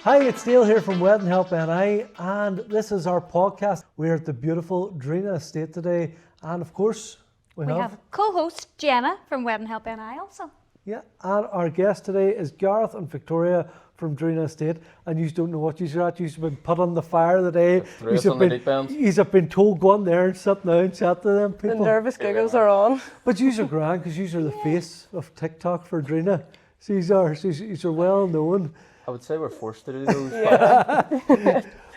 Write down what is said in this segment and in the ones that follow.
Hi, it's Dale here from Wedding Help NI, and this is our podcast. We're at the beautiful Drenagh Estate today, and of course, we have co-host Jenna from Wedding Help NI also. Yeah, and our guest today is Gareth and Victoria from Drenagh Estate, and you don't know what you're at. You've been put on the fire today. You've been told go on there and sit now and chat to them people. The nervous giggles are on. But you're grand because you're the face of TikTok for Drenagh. So you're well known. I would say we're forced to do those.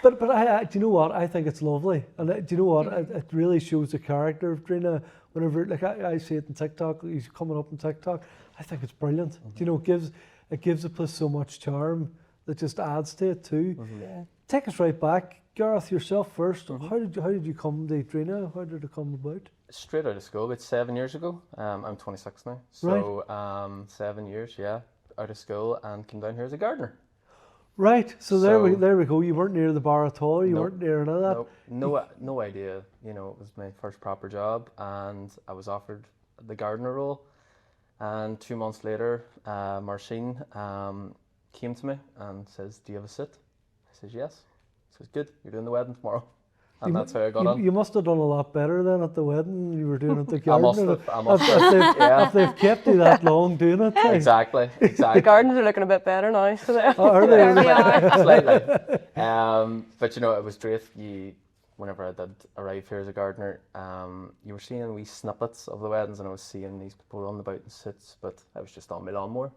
But I do you know what? I think it's lovely, and do you know what? It really shows the character of Drenagh. Whenever I see it in TikTok, he's coming up in TikTok. I think it's brilliant. Mm-hmm. Do you know, it gives the place so much charm that just adds to it too. Mm-hmm. Yeah. Take us right back, Gareth, yourself first. Mm-hmm. How did you come to Drenagh? How did it come about? Straight out of school, about 7 years ago. I'm 26 now, so right. 7 years, out of school, and came down here as a gardener. Right, so there we go. You weren't near the bar at all. You weren't near none of that. No idea. You know, it was my first proper job, and I was offered the gardener role. And 2 months later, Marcin came to me and says, "Do you have a sit?" I says, "Yes." He says, "Good. You're doing the wedding tomorrow." And that's how I got on. You must have done a lot better then at the wedding you were doing at the garden. I must have. If they've kept you that long doing it. Exactly. The gardens are looking a bit better now. So are they? Slightly. But you know, it was great. Whenever I did arrive here as a gardener, you were seeing wee snippets of the weddings, and I was seeing these people running about in suits, but I was just on my lawnmower.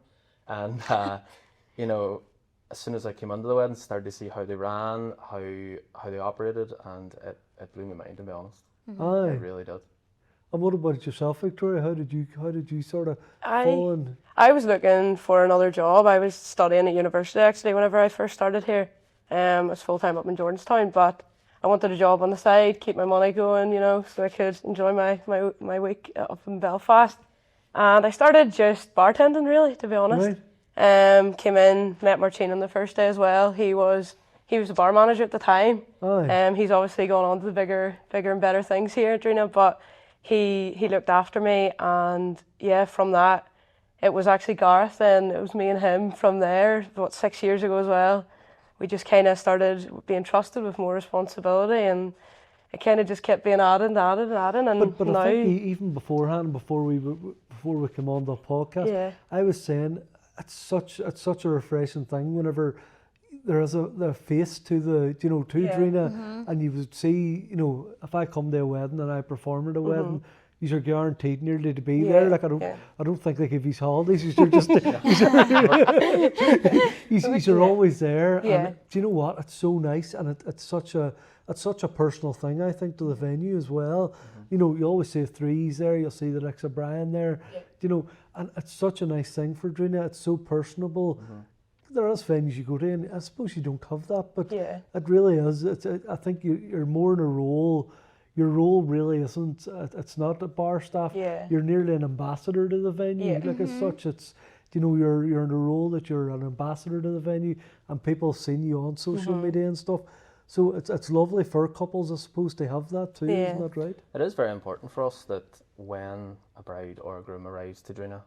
And, you know, as soon as I came into the wedding, started to see how they ran, how they operated, and it blew my mind, to be honest. Mm-hmm. It really did. And what about yourself, Victoria? How did you sort of fall in? I was looking for another job. I was studying at university actually whenever I first started here. I was full time up in Jordanstown, but I wanted a job on the side, keep my money going, you know, so I could enjoy my week up in Belfast. And I started just bartending, really, to be honest. Right. Came in, met Marcin on the first day as well. He was the bar manager at the time. He's obviously gone on to the bigger and better things here at Drenagh, but he looked after me, and yeah, from that it was actually Gareth, and it was me and him from there, 6 years ago as well. We just kind of started being trusted with more responsibility, and it kind of just kept being added, and but now, I think even beforehand, before we came on the podcast, I was saying it's such a refreshing thing whenever there is a face to Drenagh, and you would see, you know, if I come to a wedding and I perform at a wedding, you're guaranteed nearly to be there. Like I don't think they give these holidays. You're just you're always there. Yeah. And do you know what? It's so nice, and it's such a personal thing, I think, to the venue as well. Mm-hmm. You know, you always say threes there. You'll see the likes of Brian there. Yeah. You know, and it's such a nice thing for Drenagh. It's so personable. Mm-hmm. There is venues you go to, and I suppose you don't have that, but it really is. I think you're more in a role. Your role really isn't. It's not a bar staff. Yeah. You're nearly an ambassador to the venue. Like as such, it's, you know, you're in a role that you're an ambassador to the venue, and people have seen you on social media and stuff. So it's lovely for couples, I suppose, to have that too. Isn't that right? It is very important for us that when a bride or a groom arrives to Drenagh,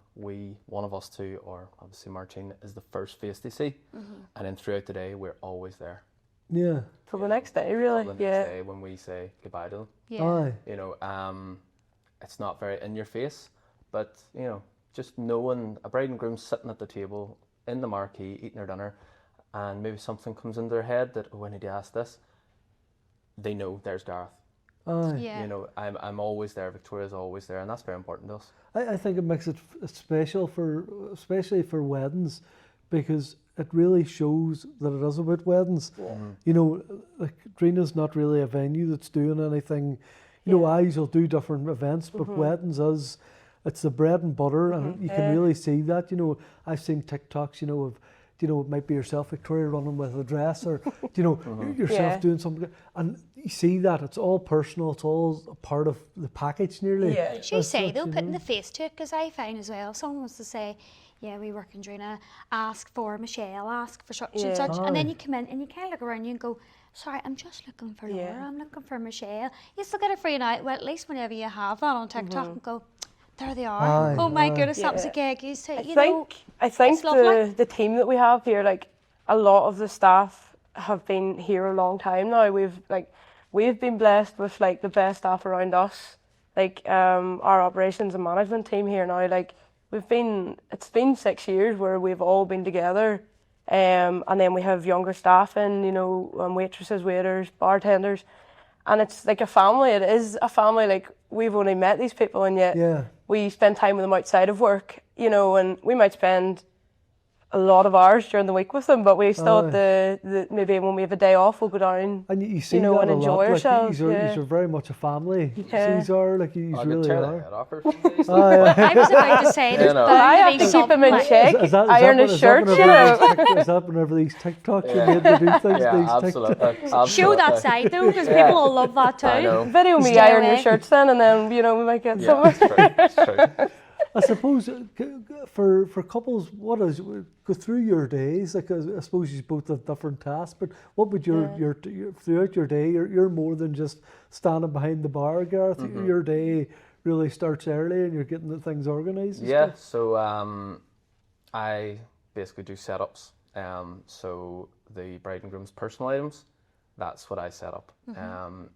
one of us two, or obviously Marcin, is the first face they see, and then throughout the day we're always there. Yeah. Till the next day, really. Till the next day when we say goodbye to them. Yeah. You know, it's not very in your face, but you know, just knowing a bride and groom sitting at the table in the marquee eating their dinner, and maybe something comes into their head that, oh, I need to ask this. They know there's Gareth. You know, I'm always there. Victoria's always there, and that's very important to us. I think it makes it special especially for weddings, because it really shows that it is about weddings. You know, like Drenagh's not really a venue that's doing anything. You know, I usually do different events, but weddings it's the bread and butter, and you can really see that. You know, I've seen TikToks, you know, of, you know, it might be yourself, Victoria, running with a dress, or, you know, yourself doing something. And you see that, it's all personal, it's all a part of the package nearly. Yeah. She say, though, putting the face to it, because I find as well, someone wants to say, yeah, we work in Drenagh, ask for Michelle, ask for such and such, and then you come in and you kind of look around you and go, sorry, I'm just looking for Laura, I'm looking for Michelle. You still get a free night. Well, at least whenever you have that on TikTok and go, there they are. Oh my goodness, that was a gig. You say, I think the team that we have here, like, a lot of the staff have been here a long time now. We've been blessed with like the best staff around us. Like our operations and management team here now, like it's been 6 years where we've all been together. And then we have younger staff in, you know, waitresses, waiters, bartenders, and it's like a family. It is a family. Like we've only met these people, and yet we spend time with them outside of work, you know, and we might spend a lot of hours during the week with them, but we still at the maybe when we have a day off, we'll go down and you see, you know, that and a enjoy lot. ourselves. Like, these are very much a family. Yeah. These are like you really are. I was about to say, there's But I have to keep him in check, iron his shirt, you know. Is that whenever these TikToks you made to do things? Absolutely. Show that side though, because people will love that too. Video me iron your shirts then, and then, you know, we might get somewhere. That's true. I suppose for couples, go through your days? Like I suppose you both have different tasks, but what would your throughout your day? You're more than just standing behind the bar, Gareth. Your day really starts early, and you're getting the things organised. Yeah. So I basically do setups. So the bride and groom's personal items, that's what I set up.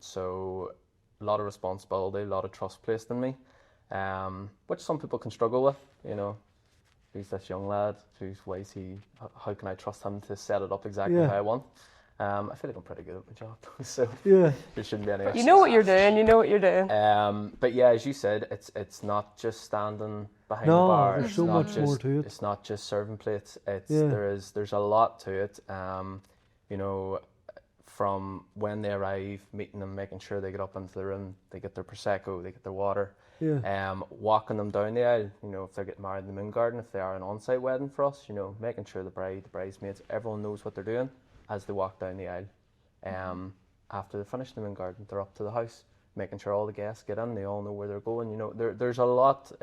So a lot of responsibility, a lot of trust placed in me. Which some people can struggle with, you know. Who's this young lad? How can I trust him to set it up exactly how I want? I feel like I'm pretty good at my job, so there shouldn't be any issues. You know what you're doing, But yeah, as you said, it's not just standing behind the No, bar. there's so much more to it. It's not just serving plates. There's a lot to it. You know, from when they arrive, meeting them, making sure they get up into the room, they get their prosecco, they get their water. Walking them down the aisle, you know, if they're getting married in the moon garden, if they are an on-site wedding for us, you know, making sure the bride, the bridesmaids, everyone knows what they're doing as they walk down the aisle. After they finish the moon garden, they're up to the house, making sure all the guests get in, they all know where they're going. You know, there's a lot.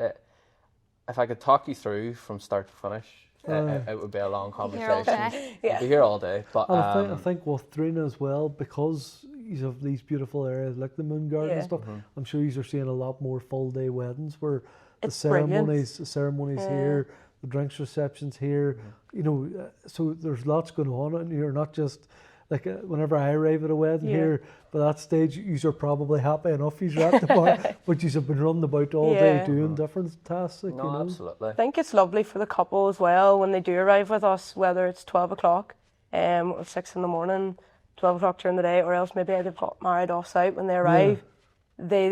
If I could talk you through from start to finish, it would be a long conversation. We'd be here all day. But I think with Drenagh as well, because you have these beautiful areas like the moon garden and stuff, I'm sure you're seeing a lot more full day weddings where the ceremonies here, the drinks receptions here, you know, so there's lots going on, and you're not just like whenever I arrive at a wedding here, by that stage you're probably happy enough you're at the bar, but you've been running about all day doing different tasks. Like, no, you know? absolutely. I think it's lovely for the couple as well when they do arrive with us, whether it's 12 o'clock or 6 in the morning, 12 o'clock during the day, or else maybe they've got married off-site when they arrive. They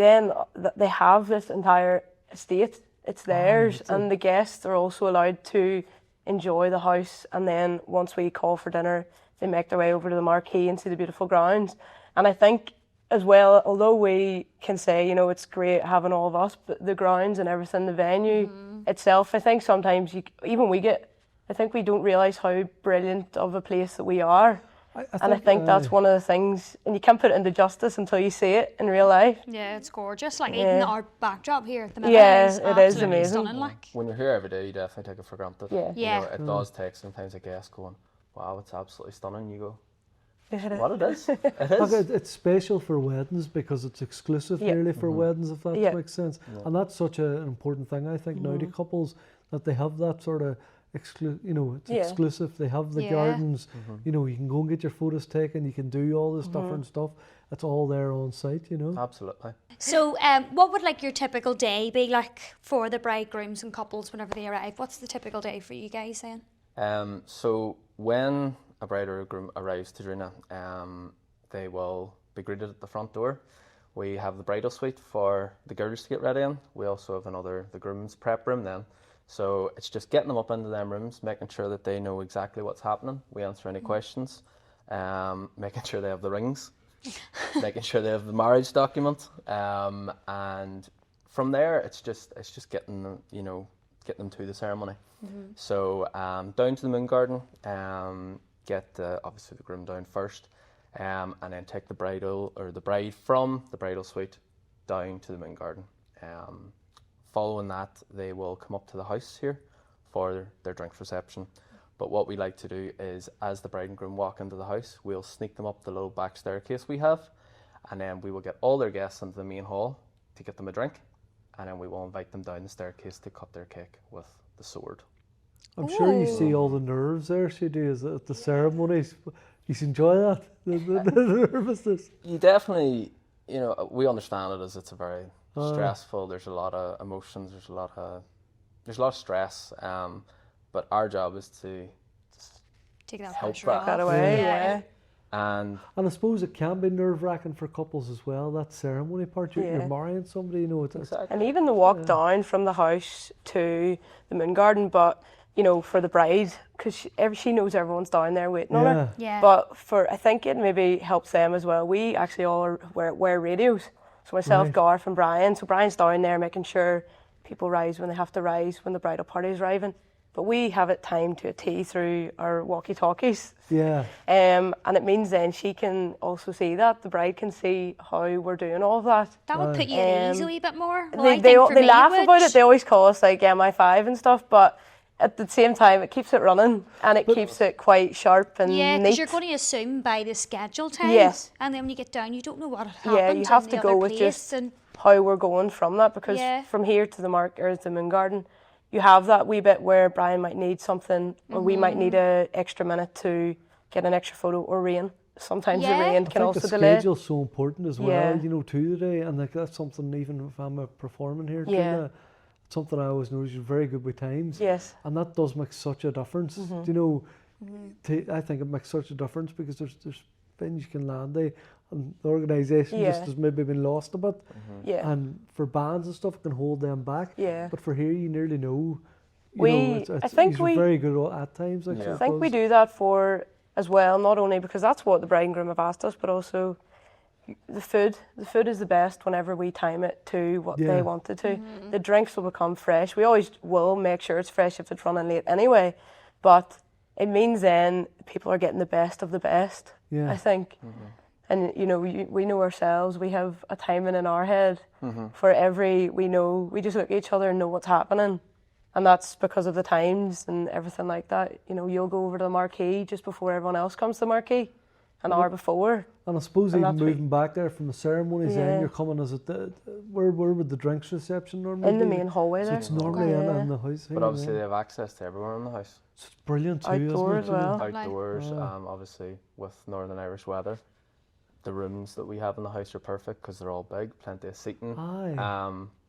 have this entire estate. It's theirs, and the guests are also allowed to enjoy the house. And then once we call for dinner, they make their way over to the marquee and see the beautiful grounds. And I think as well, although we can say, you know, it's great having all of us, but the grounds and everything, the venue itself, I think sometimes I think we don't realise how brilliant of a place that we are. I think that's one of the things, and you can't put it into justice until you see it in real life. Yeah, it's gorgeous. Like even our backdrop here at the it is amazing. Stunning, like. When you're here every day, you definitely take it for granted. Yeah. You know, it does take sometimes a guest going, wow, it's absolutely stunning. You go, what it is? It is. Look, it's special for weddings because it's exclusive nearly for weddings, if that makes sense. And that's such an important thing, I think, now to couples, that they have that sort of exclusive. They have the gardens. You know, you can go and get your photos taken. You can do all this different stuff. It's all there on site. You know. Absolutely. So, what would like your typical day be like for the bridegrooms and couples whenever they arrive? What's the typical day for you guys then? So when a bride or a groom arrives to Drenagh, they will be greeted at the front door. We have the bridal suite for the girls to get ready in. We also have the groom's prep room then. So it's just getting them up into them rooms, making sure that they know exactly what's happening. We answer any questions, making sure they have the rings, making sure they have the marriage document, and from there it's just getting them, getting them to the ceremony. So down to the moon garden, get obviously the groom down first, and then take the bride from the bridal suite down to the moon garden. Following that, they will come up to the house here for their drinks reception. But what we like to do is, as the bride and groom walk into the house, we'll sneak them up the little back staircase we have, and then we will get all their guests into the main hall to get them a drink, and then we will invite them down the staircase to cut their cake with the sword. I'm sure you see all the nerves there, so you do, at the ceremonies. You enjoy that, the nervousness. You definitely, you know, we understand it as it's a very stressful. There's a lot of emotions. There's a lot of stress. But our job is to Take that help pressure off. That away, yeah. And I suppose it can be nerve-wracking for couples as well, that ceremony part. You're marrying somebody, you know. exactly. And even the walk down from the house to the moon garden, but, you know, for the bride, because she knows everyone's down there waiting on her. Yeah. But I think it maybe helps them as well. We actually all wear radios. So myself, Gareth and Brian. So Brian's down there making sure people rise when they have to rise, when the bridal party is arriving. But we have it timed to a T through our walkie-talkies. Yeah. And it means then she can also see that. The bride can see how we're doing all of that. That would put you at ease a wee bit more. Well, They laugh about it. They always call us like MI5 and stuff, but at the same time, it keeps it running and it keeps it quite sharp and yeah, neat. because you're going to assume by the schedule time. Yes. And then when you get down, you don't know what happened. Yeah, you have in to the go other with place just and how we're going from that, because from here to the moon garden, you have that wee bit where Brian might need something, or we might need an extra minute to get an extra photo, or rain. Sometimes the rain can also delay. The schedule's so important as well, Yeah. you know, to the day, and like that's something even if I'm performing here, Yeah. it's something I always notice. You're very good with times, Yes. and that does make such a difference. You know, I think it makes such a difference because there's things you can land there, and the organisation just has maybe been lost a bit. Yeah. And for bands and stuff, it can hold them back. Yeah. But for here, you nearly know. I think we're very good at times. I think we do that for as well, not only because that's what the bride and groom have asked us, but also the food. The food is the best whenever we time it to what they wanted to. The drinks will become fresh. We always will make sure it's fresh if it's running late anyway, but it means then people are getting the best of the best, I think. And, you know, we know ourselves, we have a timing in our head for we just look at each other and know what's happening. And that's because of the times and everything like that. You know, you'll go over to the marquee just before everyone else comes to the marquee, an hour before. And I suppose even moving back there from the ceremonies, then you're coming as where would the drinks reception normally in the be? main hallway So there. it's normally in the house. But obviously they have access to everywhere in the house. So it's brilliant too, Outdoor isn't it? as well. Outdoors, obviously with Northern Irish weather. The rooms that we have in the house are perfect because they're all big, plenty of seating.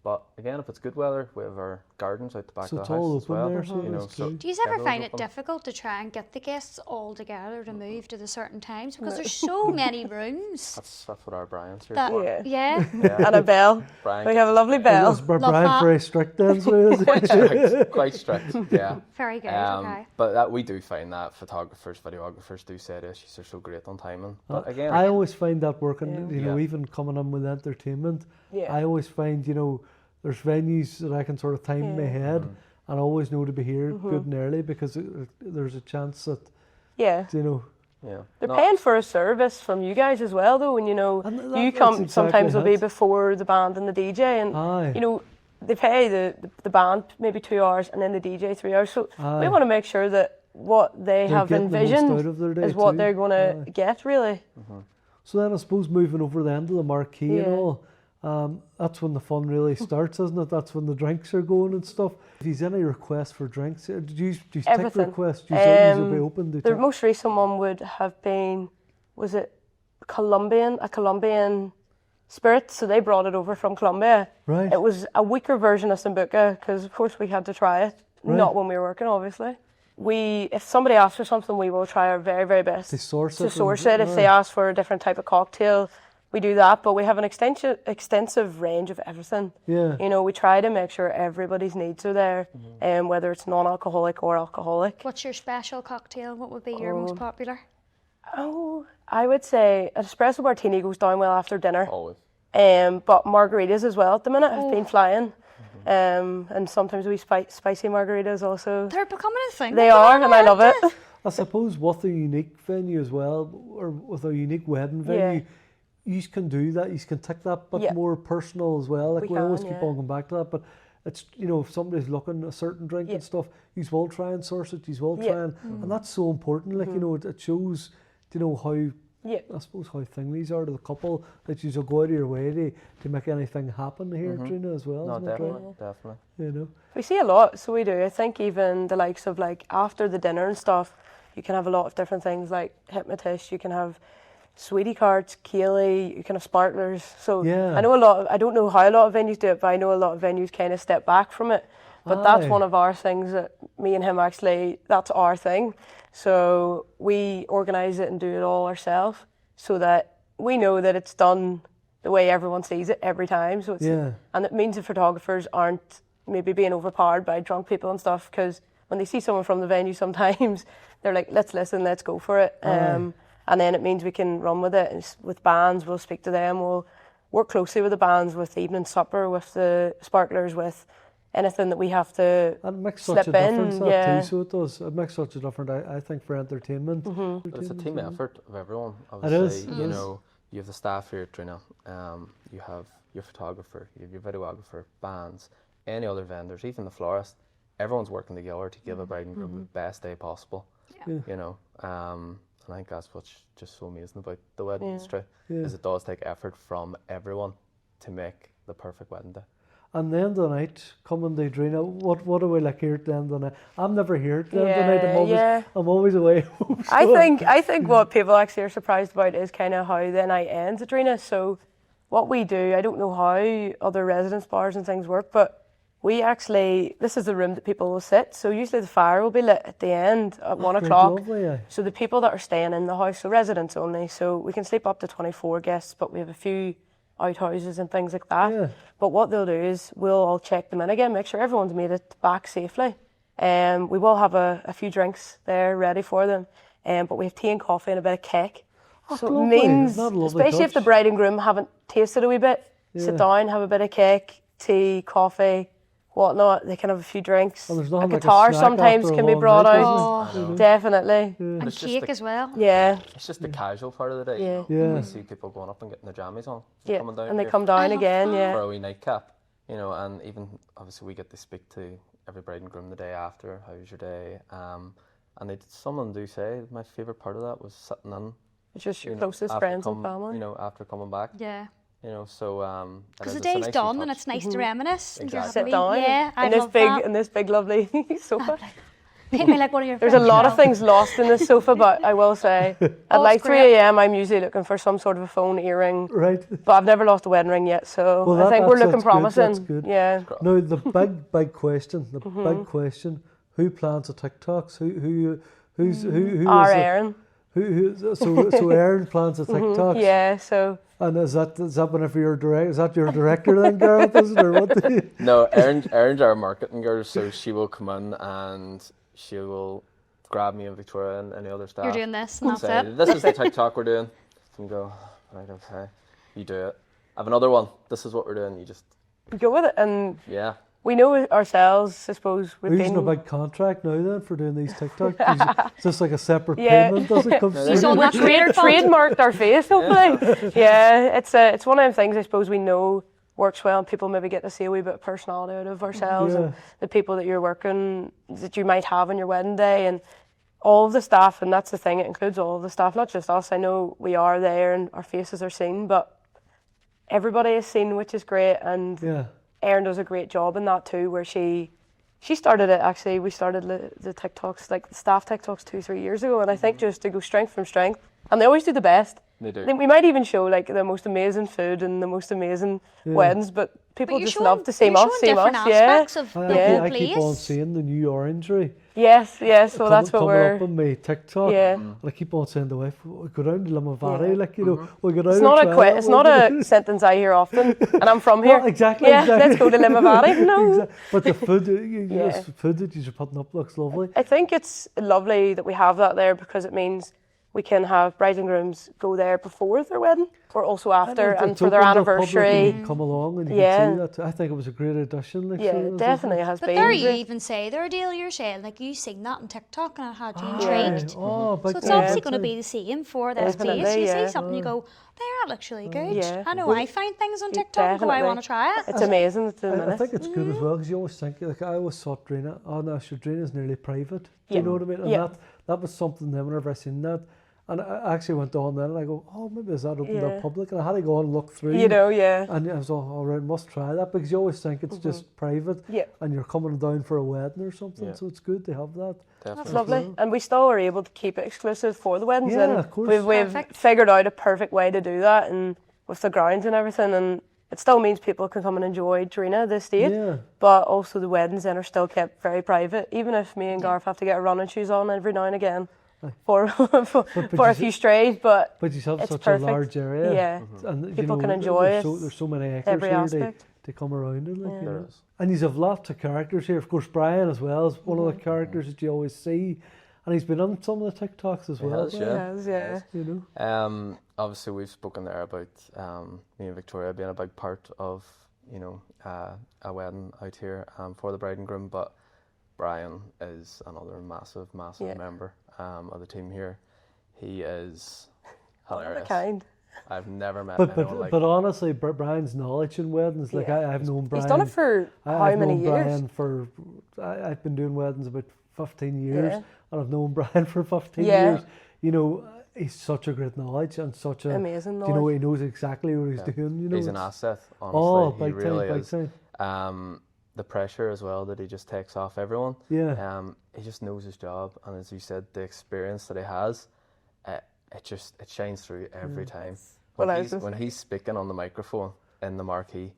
But again, if it's good weather, we have our gardens out the back So of it's the house all as open well. there, so You know, that's so good. do you ever everyone's find it open. difficult to try and get the guests all together to move to the certain times? Because there's so many rooms. That's what our Brian's here That, for. yeah. And a bell. Brian We have a lovely bell. Is Brian very strict then? So quite strict, yeah. Very good, okay. But that we do find that photographers, videographers do say this. They're so great on timing. But again, I always find that working, you know, Yeah. even coming in with entertainment, Yeah. I always find, you know, there's venues that I can sort of time in my head and I always know to be here good and early because there's a chance that, Yeah. you know. yeah. They're paying for a service from you guys as well, though, and you know, And you that's come, exactly sometimes it'll be it. before the band and the DJ, and Aye. you know, they pay the band maybe 2 hours and then the DJ 3 hours, so we want to make sure that what they have getting the most envisioned out of their day is what too. they're going to get, really. So then I suppose moving over the end of the marquee and all, that's when the fun really starts, isn't it? That's when the drinks are going and stuff. If there's any requests for drinks, do you take Everything. requests? Do you be open to The most recent one would have been, was it a Colombian spirit, so they brought it over from Colombia. Right. It was a weaker version of Sambuca, because of course we had to try it, Right. not when we were working, obviously. If somebody asks for something, we will try our very, very best To source to it source and- it. If they ask for a different type of cocktail, we do that, but we have an extensive range of everything. Yeah. You know, we try to make sure everybody's needs are there, whether it's non-alcoholic or alcoholic. What's your special cocktail? What would be your most popular? Oh, I would say an espresso martini goes down well after dinner. Always. But margaritas as well at the minute have been flying. And sometimes we spicy margaritas also. They're becoming a thing. They are, and I love it. I suppose with a unique venue as well, or with a unique wedding venue, you can do that. You can take that, but more personal as well. Like we always keep on going back to that, but it's, you know, if somebody's looking a certain drink and stuff, you will try and source it. You will try and that's so important. Like you know, it shows, you know, how I suppose how things are to the couple that you go out of your way to make anything happen here, Drenagh, as well. No, isn't it, definitely, right? definitely. You know. We see a lot, so we do. I think even the likes of like after the dinner and stuff, you can have a lot of different things like hypnotist, you can have sweetie carts, Kaylee, you can have sparklers. So I know I don't know how a lot of venues do it, but I know a lot of venues kind of step back from it. But that's one of our things that me and him actually, that's our thing. So we organise it and do it all ourselves so that we know that it's done the way everyone sees it every time. So it's, and it means the photographers aren't maybe being overpowered by drunk people and stuff, because when they see someone from the venue sometimes they're like, let's listen, let's go for it. And then it means we can run with it. And with bands, we'll speak to them, we'll work closely with the bands, with the evening supper, with the sparklers, with anything that we have to and it makes slip such a difference in. That too, so it does. It makes such a difference, I think, for entertainment. But it's a team effort of everyone. Obviously, you know, you have the staff here at Drenagh, you have your photographer, you have your videographer, bands, any other vendors, even the florist. Everyone's working together to give a bride and groom the best day possible. You know, and I think that's what's just so amazing about the wedding industry, is it does take effort from everyone to make the perfect wedding day. And then the night, coming to Drenagh, what do we like here at the end of the night? I'm never here at the end of the night. I'm always away home. So I think what people actually are surprised about is kind of how the night ends at Drenagh. So what we do, I don't know how other residence bars and things work, but we actually, this is the room that people will sit. So usually the fire will be lit at the end at 1 o'clock. Lovely, So the people that are staying in the house, so residents only, so we can sleep up to 24 guests, but we have a few outhouses and things like that. But what they'll do is we'll all check them in again, make sure everyone's made it back safely. We will have a few drinks there ready for them, but we have tea and coffee and a bit of cake. So it means, especially if the bride and groom haven't tasted a wee bit, sit down, have a bit of cake, tea, coffee, whatnot. They can have a few drinks. A guitar sometimes can be brought out. Definitely. And cake as well. Yeah. It's just the casual part of the day. We see people going up and getting their jammies on. Coming down and they here come down again. for a wee nightcap. You know, and even obviously we get to speak to every bride and groom the day after. How's your day? And someone do say my favourite part of that was sitting in. It's just your closest friends and family. You know, after coming back. Yeah. You know, so because the day's done and it's nice to reminisce. Exactly. Sit down. Yeah, I in love that. In this big lovely sofa. Hit me like one of your There's a lot of things lost in this sofa, but I will say at like 3 a.m. I'm usually looking for some sort of a phone, earring. Right. But I've never lost a wedding ring yet, so I think we're looking promising. That's good. Yeah. Now the big question, big question: who plans the TikToks? Who's Aaron. So Aaron plans the TikToks. Yeah. So. And is that whenever you're is that your director then, Gareth? Is it, or what? No, Erin's our marketing girl, so she will come in and she will grab me and Victoria and any other staff. You're doing this, and that's say, it. This is the TikTok we're doing. And go, right, okay, you do it. I have another one. This is what we're doing. You just go with it, and yeah. We know ourselves, I suppose. We're using a big contract now then for doing these TikToks. It's just like a separate payment, does it come through? We're trademarked our face, hopefully. Yeah, it's one of them things I suppose we know works well, and people maybe get to see a wee bit of personality out of ourselves and the people that you might have on your wedding day, and all of the staff, and that's the thing, it includes all of the staff, not just us. I know we are there and our faces are seen, but everybody is seen, which is great, and Erin does a great job in that too, where she started it actually. We started the TikToks, like the staff TikToks 2-3 years ago, and I think just to go strength from strength, and they always do the best. They do. I think we might even show like the most amazing food and the most amazing weddings, but people just love to see us. Aspects of the whole I place. keep on seeing the new orangery. Yes, so that's what we're up on my TikTok. And I keep on saying to the wife, we go down to Limavady, like, you know, we go down. It's not a sentence I hear often, and I'm from here. Exactly. Let's go to Limavady. No. But the food, the food that you're putting up looks lovely. I think it's lovely that we have that there, because it means we can have brides and grooms go there before their wedding or also after, and for their anniversary. Come along and you can see that. I think it was a great addition. Like, it definitely has been. But there you even say, there, Dale, you're saying, like, you seen that on TikTok and it had you intrigued. So it's obviously going to be the same for this place. You see something, you go, there, that looks really good. I know I find things on TikTok and go, I want to try it. It's amazing. I think it's good as well, because you always think, like, I always thought Drenagh, Drenagh is nearly private. Do you know what I mean? And that was something then, whenever I seen that, And I actually went on then and I go, oh, maybe is that open to public? And I had to go on and look through. You know, yeah. And I was all right, must try that, because you always think it's just private and you're coming down for a wedding or something. So it's good to have that. Definitely. That's lovely. And we still are able to keep it exclusive for the weddings. Yeah, and of course. We've figured out a perfect way to do that, and with the grounds and everything, and it still means people can come and enjoy Drenagh, the estate, but also the weddings then are still kept very private, even if me and Gareth have to get our running shoes on every now and again for a few strays, but you have it's such perfect. a large area. Yeah, and people can enjoy it. There's so many acres every here aspect. to come around in. Like, There is. And you have lots of characters here. Of course, Brian as well is one of the characters that you always see. And he's been on some of the TikToks as well. He has, yeah. You know. Obviously, we've spoken there about me and Victoria being a big part of, you know, a wedding out here for the bride and groom. But Brian is another massive member of the team here. He is hilarious. Kind. I've never met But anyone like. but honestly, Brian's knowledge in weddings, like I've known Brian. He's done it for how many years? Brian for I've been doing weddings about 15 years, and I've known Brian for 15 years. You know, he's such a great knowledge and such a amazing knowledge. You know, he knows exactly what he's doing. You know, he's an asset. Honestly, he really big is. Time. The pressure as well that he just takes off everyone. Yeah. He just knows his job, and as you said, the experience that he has, it shines through every time. When he's speaking on the microphone in the marquee,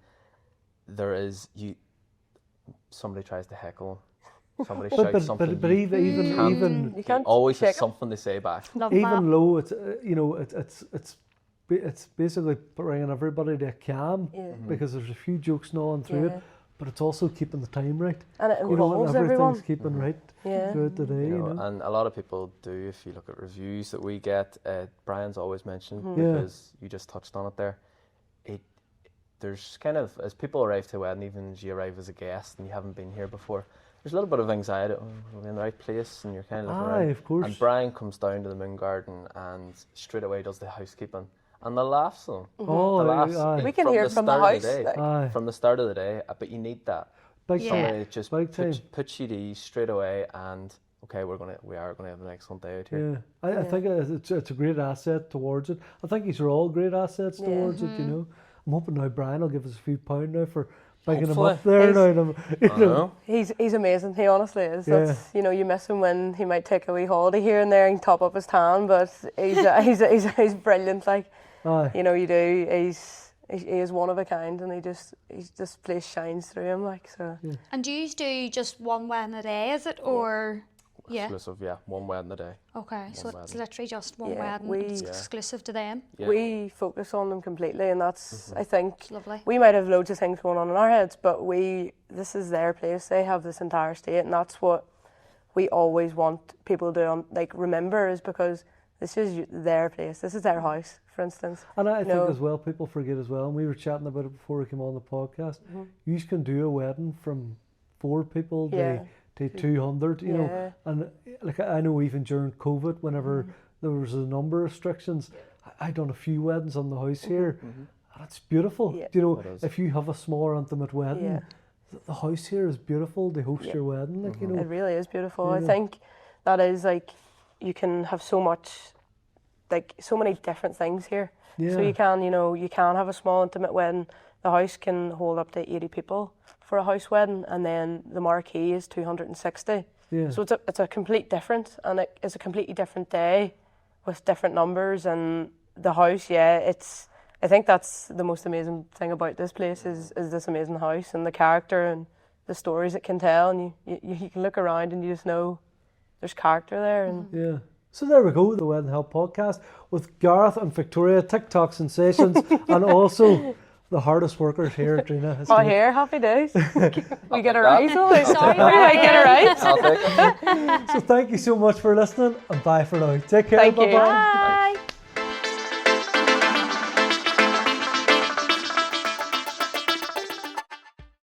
somebody tries to heckle him. Somebody shouts something. But even you can't always has something to say back. Even though it's you know it's basically bringing everybody to a calm because there's a few jokes gnawing through it, but it's also keeping the time right. And it involves everything's everyone. keeping right throughout the day. You know? And a lot of people do. If you look at reviews that we get, Brian's always mentioned because you just touched on it there. There's kind of, as people arrive to a wedding, even as you arrive as a guest and you haven't been here before, there's a little bit of anxiety. Oh, are we in the right place? And you're kind of looking around. Of course. And Brian comes down to the moon garden and straight away does the housekeeping. And the laughs on. Oh, the laughs. We can hear it from the house. From the start of the day, but you need that. Somebody that just puts you to ease straight away, and okay, we are gonna have an excellent day out here. I think it's a great asset towards it. I think these are all great assets towards it. You know, I'm hoping now Brian will give us a few pound now for bigging him up there now. You know. He's amazing. He honestly is. That's, you know, you miss him when he might take a wee holiday here and there and top up his tan, but he's brilliant. Like, you know, you do. He is one of a kind, and this place shines through him. Like so. Yeah. And do you do just one wedding a day? Is it or? Exclusive, one wedding a day. Okay, so it's literally just one wedding. It's exclusive to them. Yeah. We focus on them completely, and that's I think lovely. We might have loads of things going on in our heads, but this is their place. They have this entire estate, and that's what we always want people to remember, is because this is their place. This is their house, for instance. And I think as well, people forget as well, and we were chatting about it before we came on the podcast, you can do a wedding from 4 people to 200, you know, and like I know even during COVID, whenever there was a number of restrictions, I done a few weddings on the house here, and it's beautiful. You know, if you have a small intimate wedding, the house here is beautiful to host your wedding. Like you know, it really is beautiful. I think that is you can have so many different things here. So you can have a small intimate wedding. The house can hold up to 80 people for a house wedding, and then the marquee is 260. So it's a complete difference, and it's a completely different day with different numbers. And the house, I think that's the most amazing thing about this place is this amazing house and the character and the stories it can tell. And you can look around and you just know there's character there. And so there we go, the Wedding Help podcast with Gareth and Victoria, TikTok sensations, and also the hardest workers here at Drenagh Estate. Oh, here, happy days. We get a rise. Sorry, we get a rise. So thank you so much for listening, and bye for now. Take care. Thank you. Bye-bye.